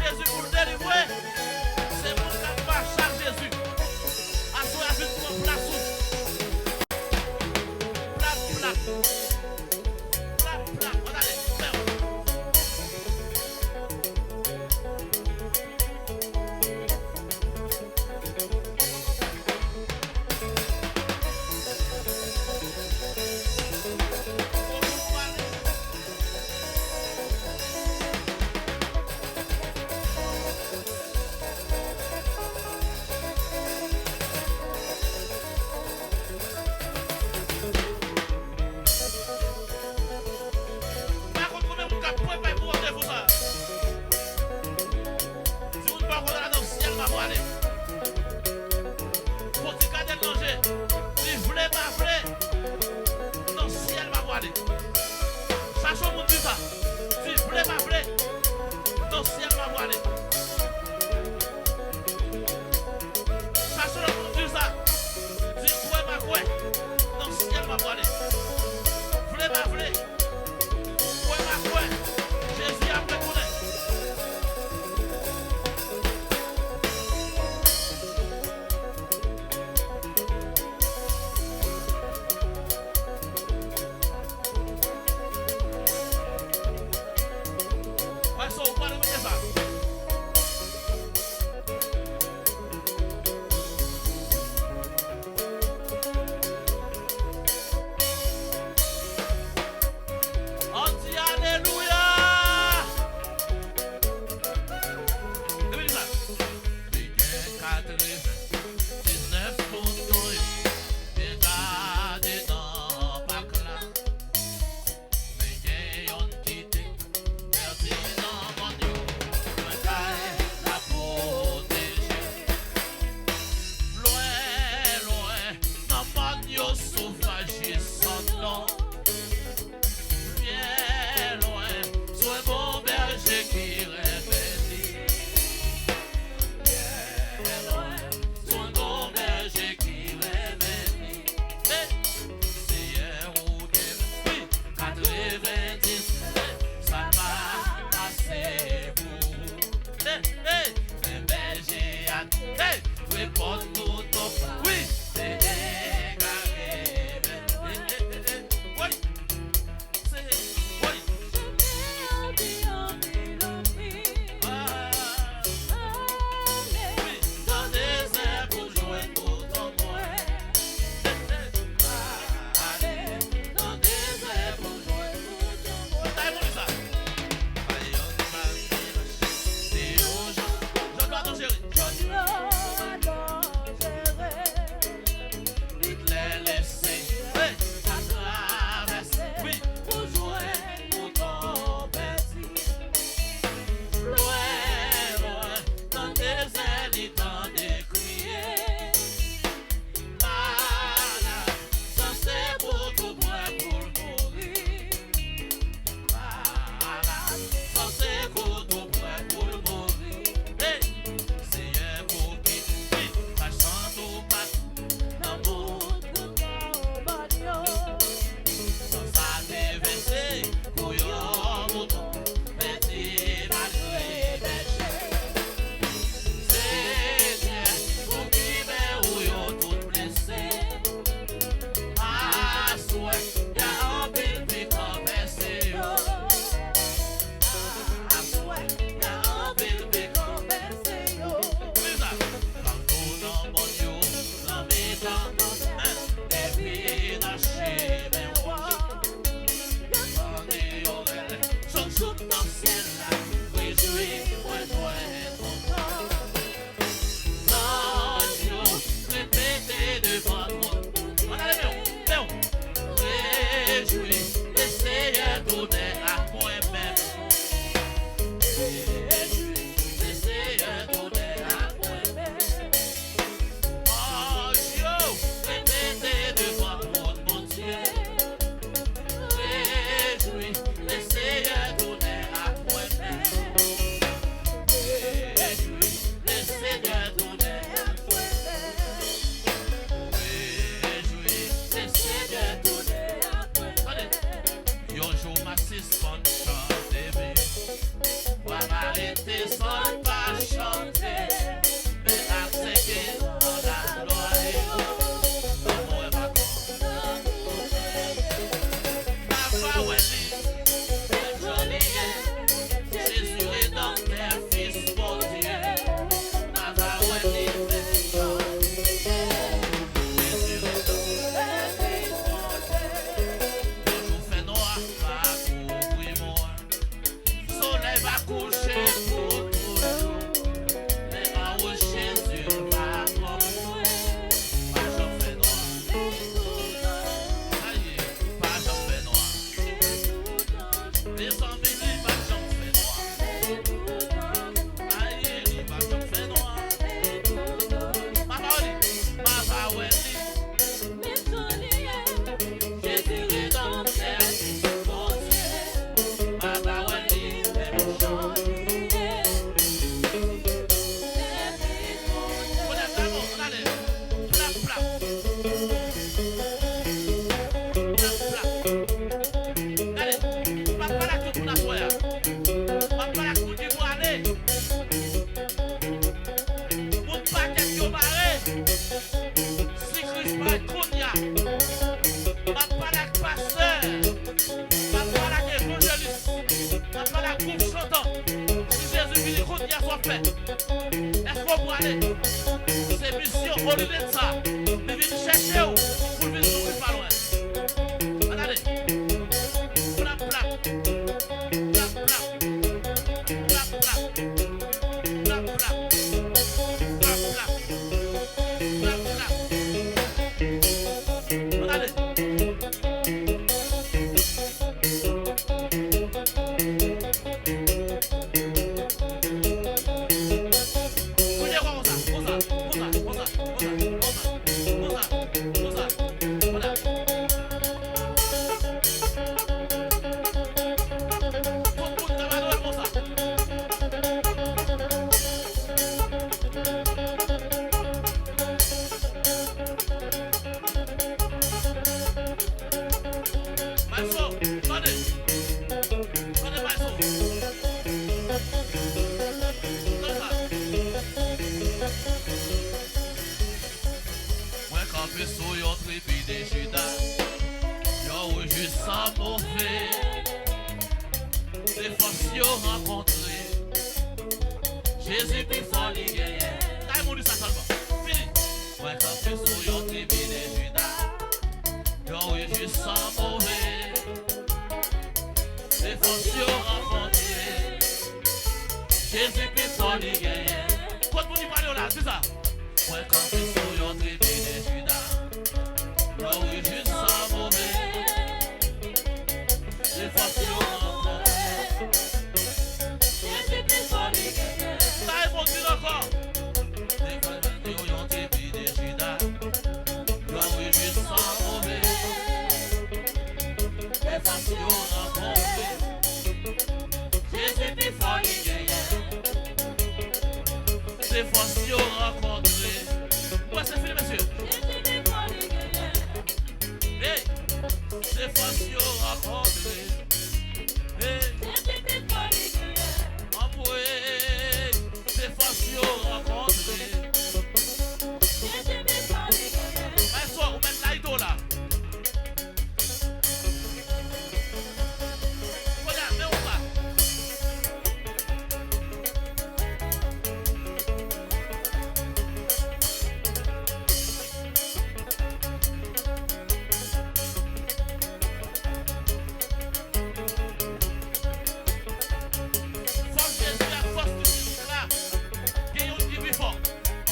Jésus pour délivrer, c'est mon cap marche à Jésus. À soi, Si Christ parle Kounia, ma parle avec pasteur, ma parle avec évangéliste, ma parle avec groupe chantant. Si Jésus vient Kounia soit fait, est-ce qu'on peut aller? C'est mission au lieu de ça. Mais venez chercher où pour venir souffrir pas loin. Regardez. Plap, plap. Plap, plap. Plap, plap. Plap, plap. Plap, plap. Plap, plap. Regardez. Jésus plus fort, il gagne. T'as émoulu ça seulement. Fini. Moi, quand tu sous yon tribu de Judas, yon oui, juste sans mauvais. Les forces yon rencontré. Jésus plus fort, il gagne. Quand vous dites là, c'est ça. Moi, quand tu sous yon tribu de Judas, yon oui, juste sans mauvais. Les forces yon rencontré. Jésus plus fort, il gagne. On dit encore. Les familles ont été de Judas. L'homme est juste sans mauvais. Les familles ont rencontré. Jésus plus fort, il gagne. Les familles ont rencontré. Ouais, c'est fini, monsieur. Jésus plus fort, il gagne. Hey, les familles ont rencontré. Hey, Jésus plus fort, il gagne. Envoyé. C'est facile rencontrer. Mais ça, on met l'aïdo là. Regarde, mais où va? Force Jésus, la force du Christ là.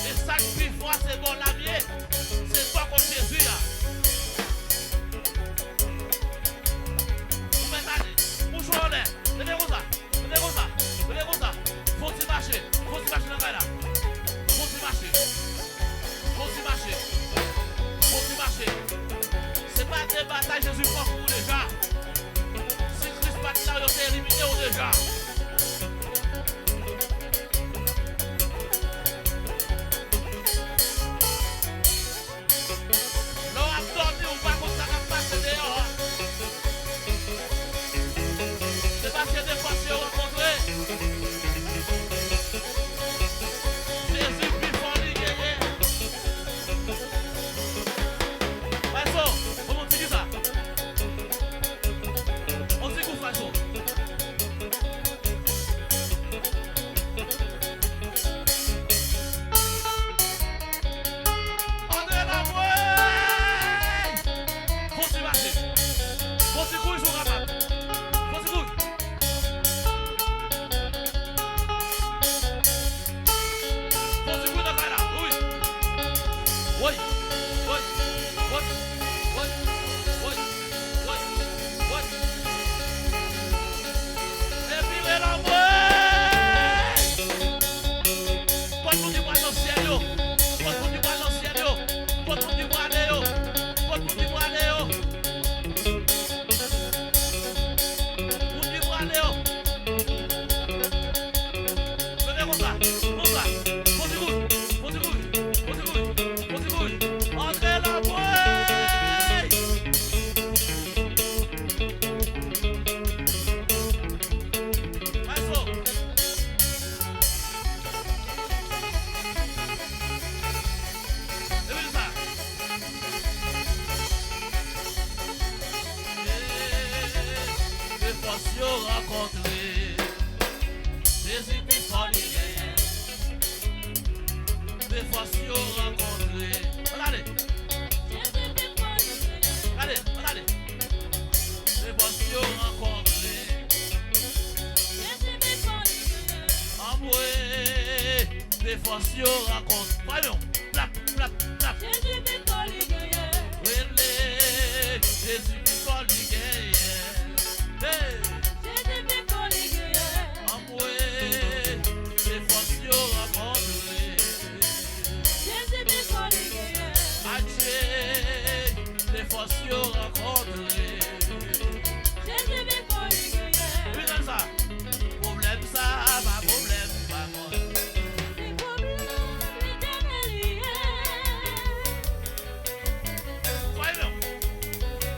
Et ça qui voit c'est bon la vie, c'est toi comme Jésus. Vous mettez allez, vous jouez en l'air, venez comme ça, venez comme ça, venez comme ça. Faut-il marcher dans le là. Faut-il marcher, faut-il marcher, faut-il marcher. C'est pas des batailles Jésus prend pour vous déjà. Si Christ pas là, il est éliminé déjà. Entrez la rencontrer. Jésus qui fort les guerres. Des fois si on rencontrer. Regardez. Regardez, regardez. Des fois si on rencontrer. Amoué. Des fois si on rencontre. Voyons. Plap, plap, plap. Jésus qui fort les guerres. Jésus qui fort les guerres. Hey. Jésus qui fort les guerres. Amoué. Des fois si on rencontrer. Jésus qui fort les guerres. Adieu. Des fois si on rencontrer. Jésus qui fort les guerres. Puis comme ça. Problème ça, pas problème, pas moi. Voyons.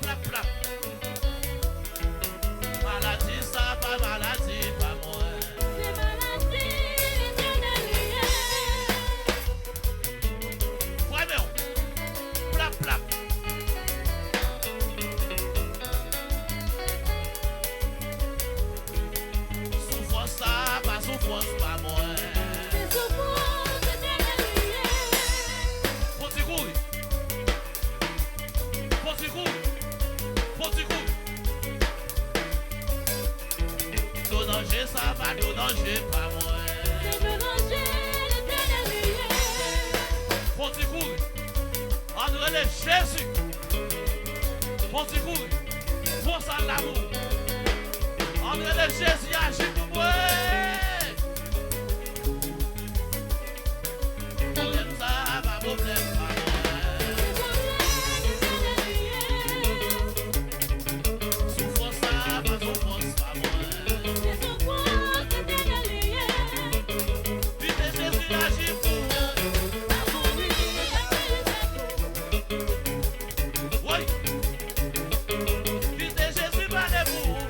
Plap, plap. Maladie ça, pas maladie, pas moi. C'est maladie, l'éternel. Voyons. Plap, plap. Souffrance ça, pas souffrance, pas moi. C'est souffrance, l'éternel. Petit couille. Petit couille. Petit couille. Le danger ça va, le danger pas moi. C'est le danger, l'éternel. Petit couille. André le Jésus. Petit couille. Pour ça l'amour. André le Jésus agit pour moi. Problème ça, pas problème pas moi. Souffrance ça, pas souffrance pas moi. Puis Jésus agit pour moi. Oui. Puis Jésus va les pour moi.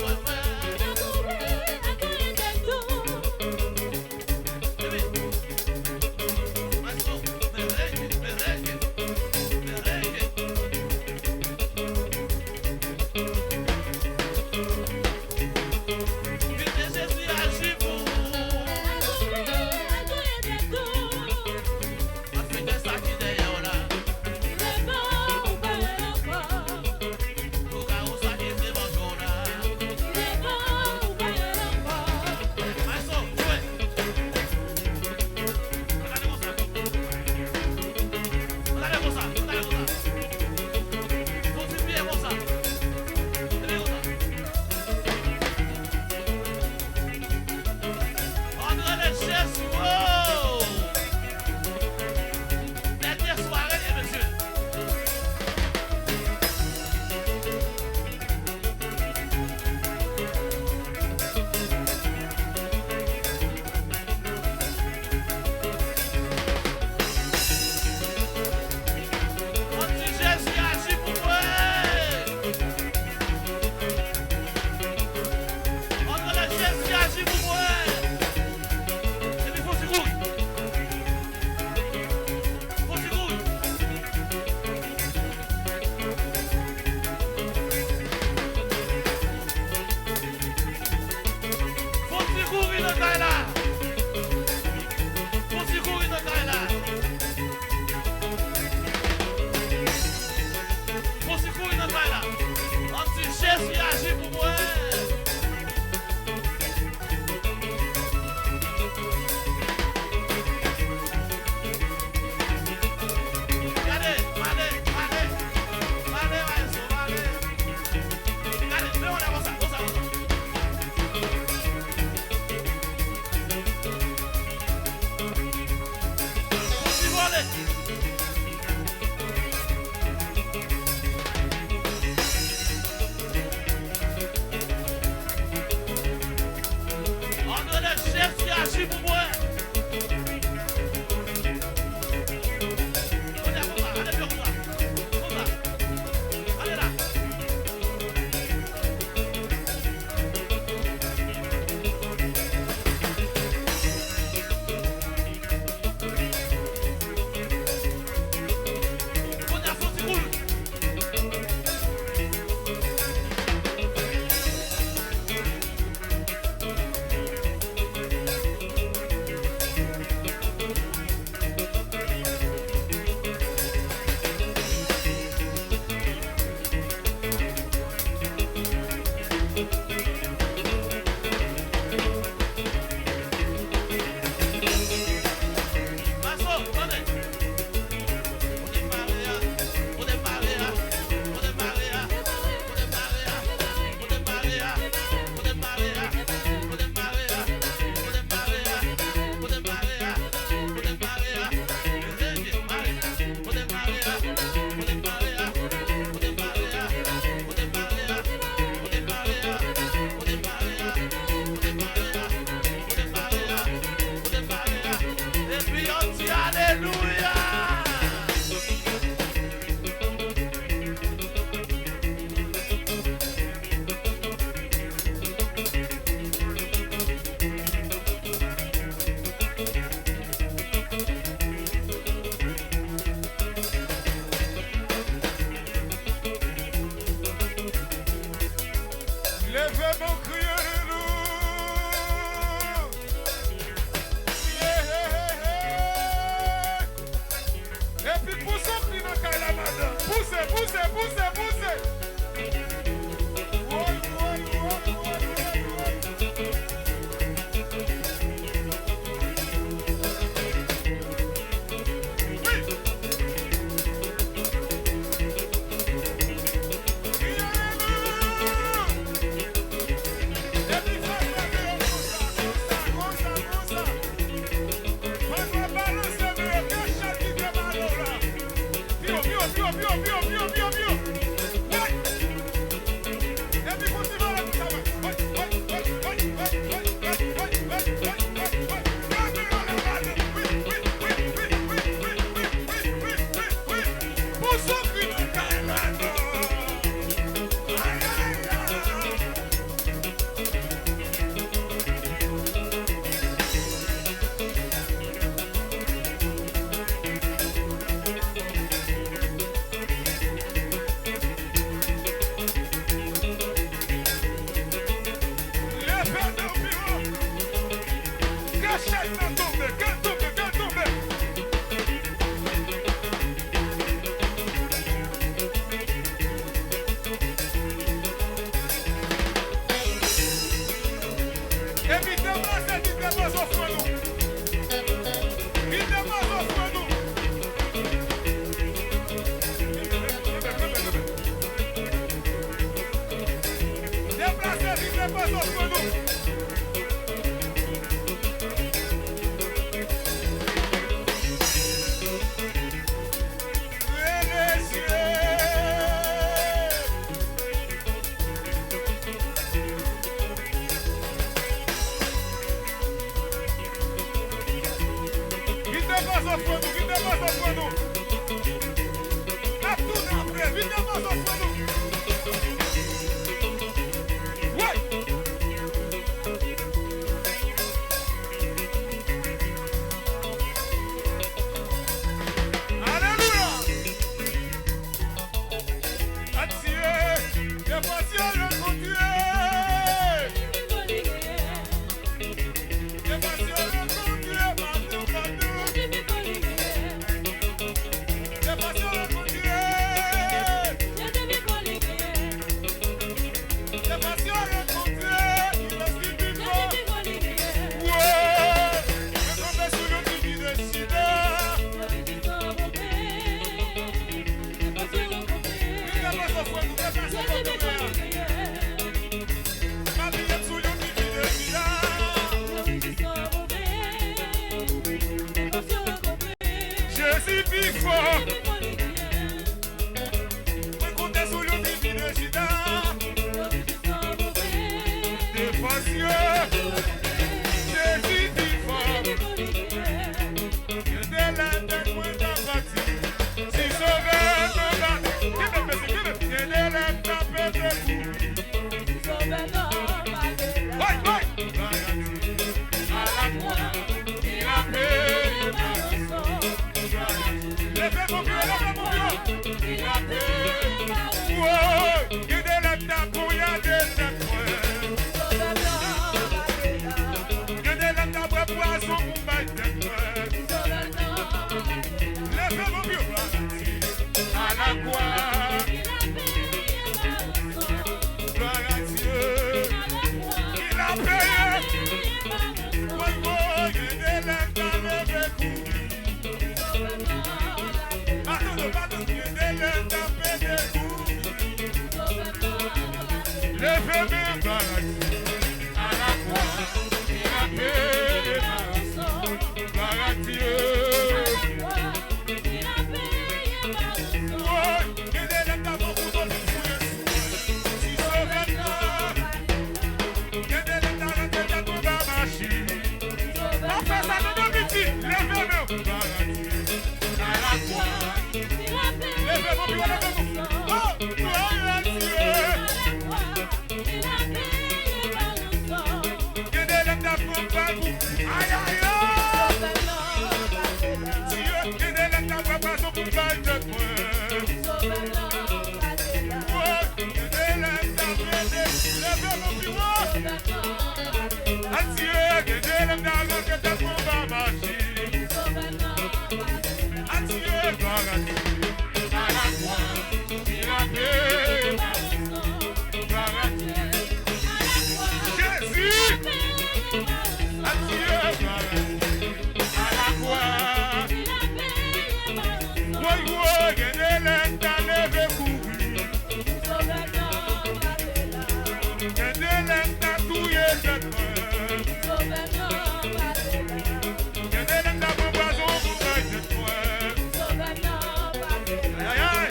Aïe, aïe.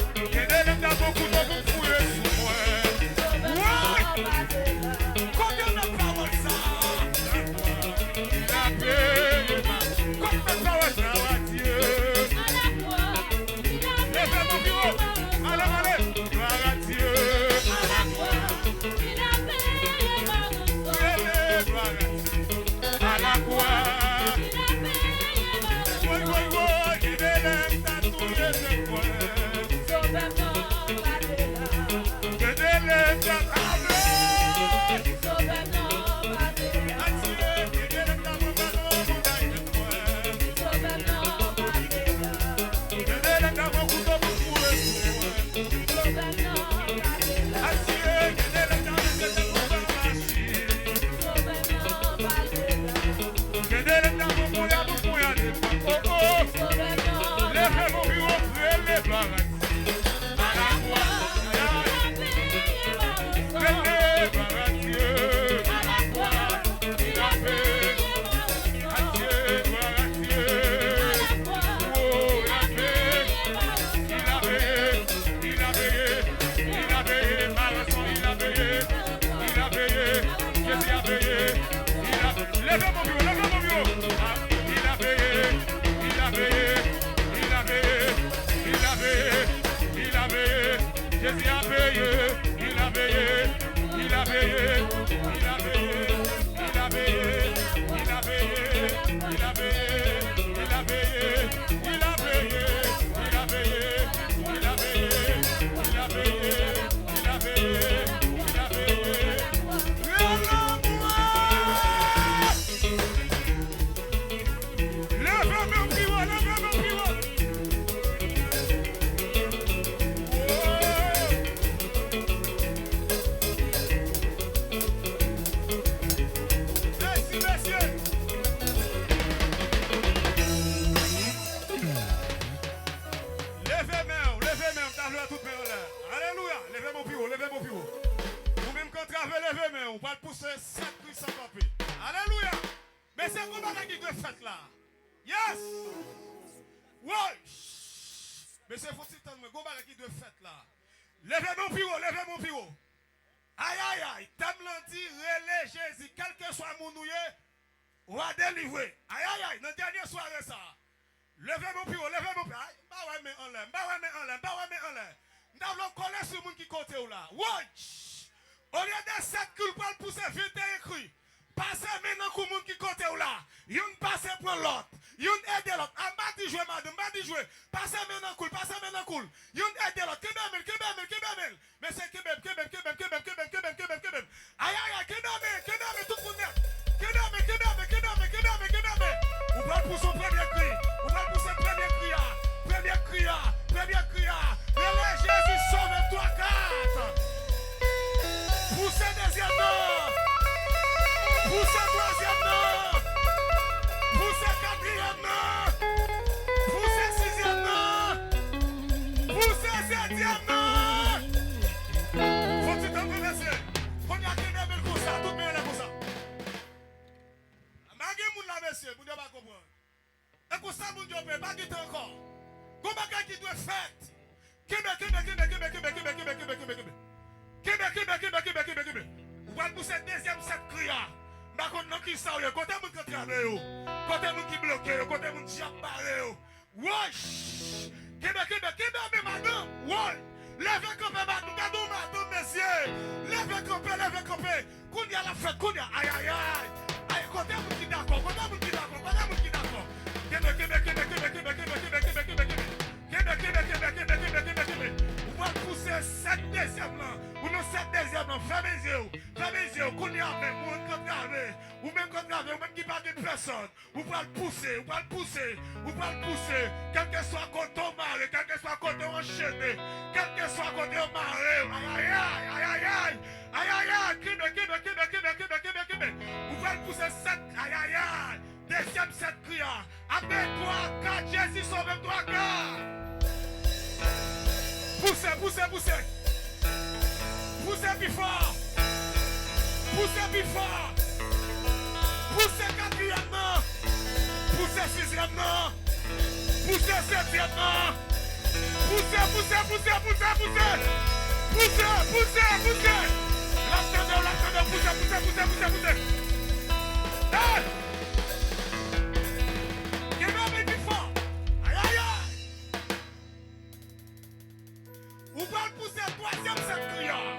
Ou pas pousser le troisième cette criard.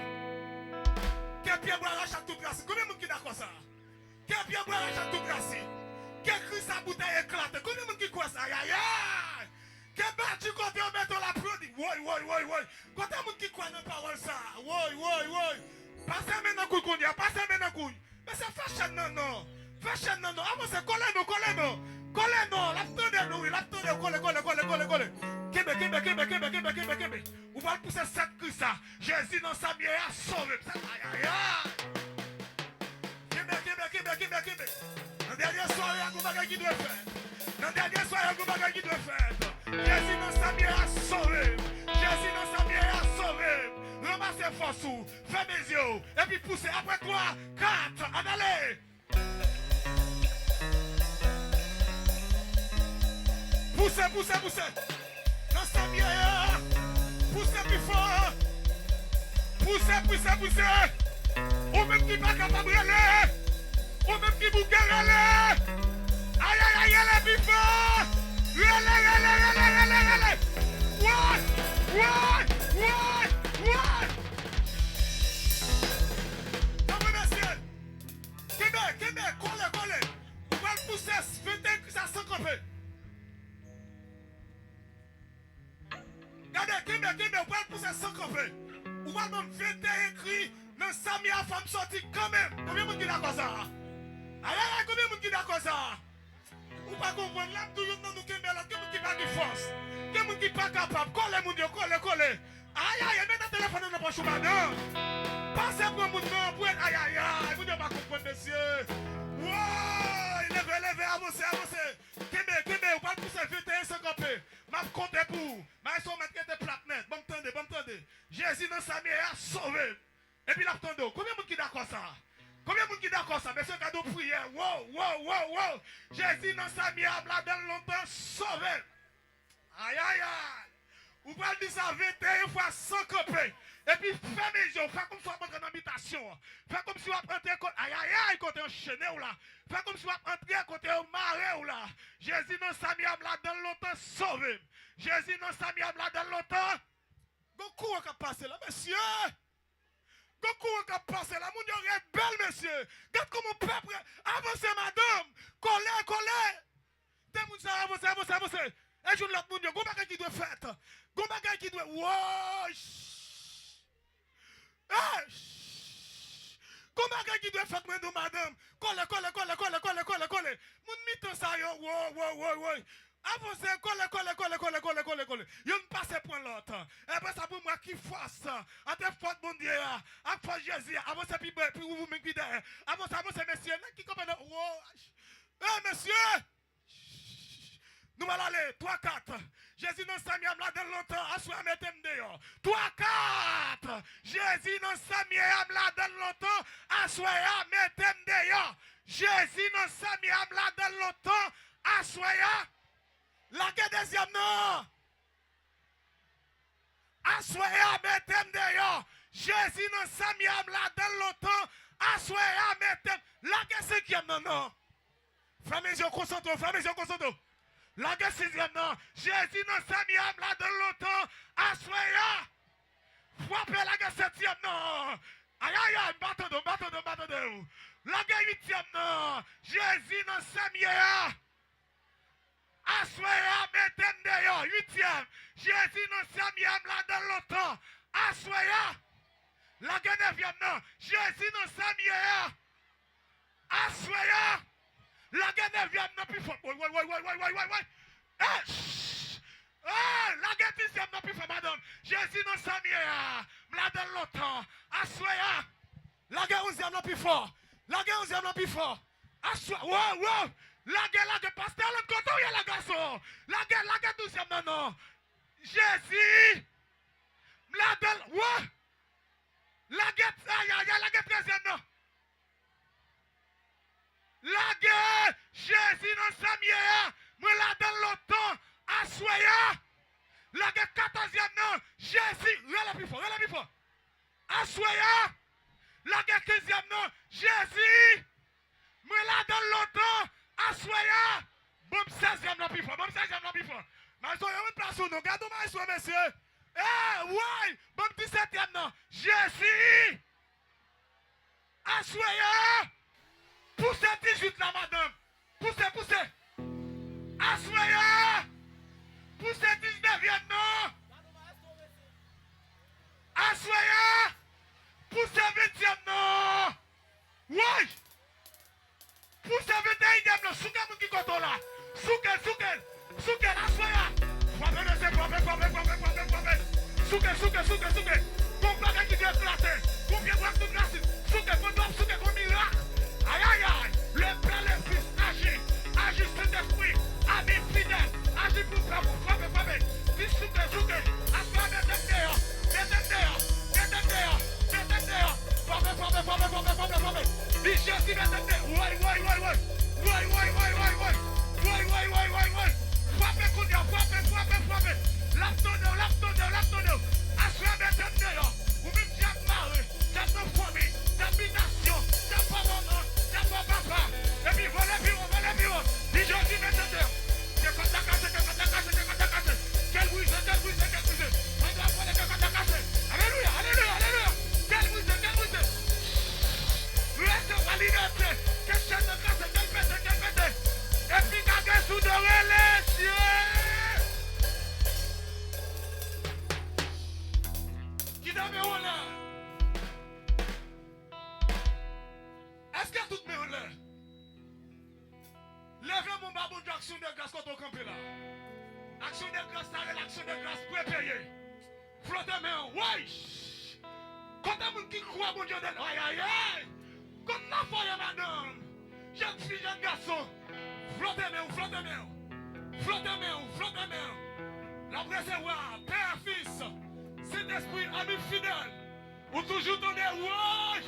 Quel pied boire à chaque tout grâce. Combien de monde qui d'accord ça? Quel pied boire à chaque tout grâce. Quel cri sa bouteille éclate. Combien de monde qui croit ça? Aïe aïe aïe. Quel battu côté on met dans la produit. Oui. Quand un monde qui croit dans la parole ça. Oui. Passez maintenant couille qu'on y a. Passez maintenant couille. Mais c'est fashion non. Fashion non. Ah bon c'est collé non. L'attendez nous. Colle. Kebe. Ou va pousser cette cri ça. Jésus dans sa bière a sauvé. Aïe aïe. Kebe. Dans dernière soirée, il y a un bagage qui doit faire. Jésus dans sa bière a sauvé. Ramassez force, fermez les yeux, et puis poussez. Après 3, 4, en allez. Poussez. Dans sa bière, poussez plus fort. Poussez. Ou même qui pas capable d'aller. Ou même qui vous guerre. Aïe, allez plus fort. Allez. Ouais. Québec, colle. On va le pousser, faites que ça s'encrope. Regardez, Québec, on va le pousser s'encrope. On va même faire écrit dans Samia femme sortie quand même. Combien de monde qui d'accord ça? Aïe, combien de monde qui d'accord ça? On va comprendre là, tout le monde nous Québec, là, qui pas de force. Qui pas capable. Colle, mon Dieu, colle. Aïe, mets ton téléphone dans le poche, madame. Passez pour mon nom, pour être aïe, vous ne pas comprendre, monsieur. Wow, levez, avancez. Québec, on va pousser 21 50. M'a compté pour. Mais son mettre des plaques nettes. Bon, attendez. Jésus dans sa mère a sauvé. Et puis l'attendons. Combien de monde qui d'accord ça? Monsieur cadeau prière. Wow. Jésus dans sa mère a dans longtemps sauvé. Aïe. Vous pouvez dire ça 21 fois sans camper. Et puis fermez les yeux. Faites comme si vous entrez dans l'habitation. Faites comme si vous entrez aïe, côté enchaîné ou là. Faites comme si vous entrez côté maré ou là. Jésus dans sa miable là dans longtemps sauvé. Jésus dans sa miable là dans longtemps. Beaucoup a passé là, monsieur. Beaucoup a passé là. Mon Dieu est belle, monsieur. Regarde comment peuple. Avancez, madame. Collez. T'es mon ça, avancez. Et je l'autre monde, go bagay qui doit faire. Go bagay qui doit. Wow! Go bagay qui doit faire, madame. Colle. Mon miton ça yo. Wow. Avancez, colle. Yo ne passe point l'autre. Et ben ça pour moi qui fasse. À te fois mon Dieu. À fois Jésus. Avancez puis vous me guidez. Avancez, messieurs. Qui comprend? Wow! Monsieur! Nous allons aller, 3, 4. Jésus dans sa miam là dans longtemps, assois mettez dehors. 3, 4. Jésus dans sa miam là dans longtemps, assois mettez dehors. Jésus dans sa miam là dans longtemps, assois. La deuxième non. Assois mettez dehors. Jésus dans sa miam là dans longtemps, assois mettez. La cinquième non. Fermez les yeux, concentrez. La guerre sixième non. Jésus dans sa miam là dans longtemps. Assoya. Frappez la guerre septième non. Aïe, battez. La guerre huitième non. Jésus dans sa miam. Assoya, mettez dehors. Huitième. Jésus dans sa miam là dans longtemps. Assoya. La guerre neuvième non. Jésus dans sa miam. Assoya. La guerre vient non plus fort. Ouais. La guerre dixième non plus fort, madame. Jésus non samia. M'la donne longtemps. Assoya. La guerre onzième non plus fort. Assoya. Wow. La guerre, pasteur, l'autre côté, il y a la garçon. La guerre douzième non. Jésus. M'la donne. Wow. La guerre treizième non. La guerre, Jésus dans sa mienne, me la donne longtemps, assoya. La guerre 14e, non, Jésus, relève plus fort. Assoya. La guerre 15e, non, Jésus, me la donne longtemps, assoya. Bon 16e, non, plus fort. Mais soyez une place où nous, gardons-moi, monsieur. Ouais, Jésus, assoya, poussez 18 là, madame. Poussez, poussez. Assoya, poussez 19e, non. Assoya, poussez 20e, non. Oui. Poussez 21e, non. Souquel, mon qui compte là. Souquel, assoya. Souquel. Combat qui vient éclater. Combien de tout glacé. Souquel, comme miracle. Aïe. Le Père, le Fils, agit Saint-Esprit, ami fidèle, agit pour frapper. Dis souquel. Assoya, frappez. Dis Jésus, ouais. Frappez. L'aptonneau. Assoya, ou même Jacques Marie, Jacques famille, d'habitation, Jacques maman, Jacques papa. Et puis voilà, dis Jésus, c'est quand t'as cassé. Quel brise. On doit prendre que quand t'as cassé. Alléluia. Quel brise. Reste la liberté. Quel chaîne de casse, quel pété. Et puis t'as sous de les cieux. Est-ce que tout me l'air? Levez mon babou d'action de grâce quand on campe là. Action de grâce, l'action de grâce pour payer. Flottez main, ouais. Quand on qui croit, mon Dieu, aïe. Comme la foyer, madame. Jeune fille, jeune garçon. Flottez main. La préservoir, Père, Fils, Saint-Esprit, ami fidèle. Ou toujours donner, ouais.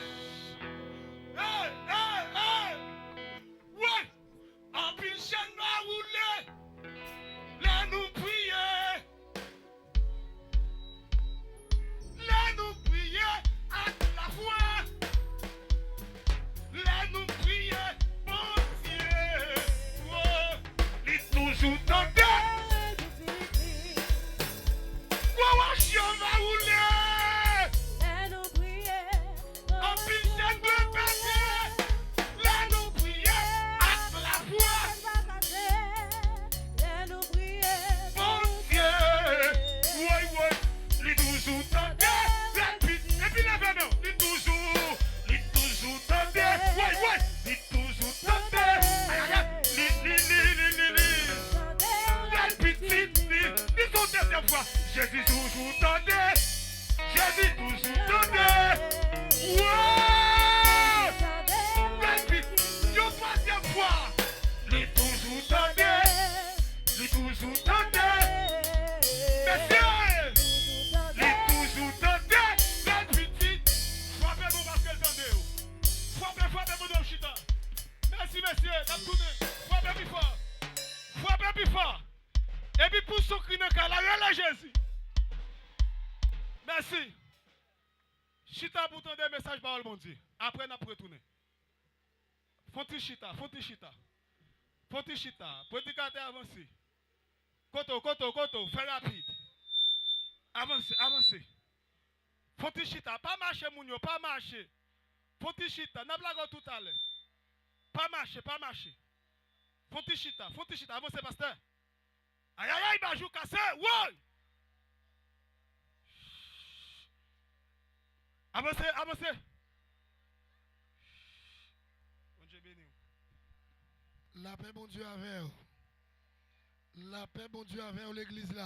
Ouais. En pile chaîne noire roulée. Là nous prier. À la fois. Là nous prier. Bon Dieu. Ouais. Il toujours tenté. Quoi, chien va rouler. Jésus toujours tendait. Ouais. Une troisième fois. Les toujours tendait. Messieurs. Les toujours tendait. La petite. Frappez mon basket tendez. Frappez mon dom chita. Merci messieurs. La tournée. Frappez plus fort. Et puis pour son cri dans le cas, la Jésus. Merci. Chita pour entendre des messages par mon Dieu. Après, nous retourner. Fonti chita. Prédicateur avancé. Koto, fais rapide. Avancez. Fonti chita, pas marcher, mounio, pas marcher. Fonti chita, n'a blague tout à l'heure. Pas marcher. Fonti chita, avancez, pasteur. Aïe, bajou cassé, ouais! Avancez. Bon Dieu béni. La paix, bon Dieu, avec vous. L'église là.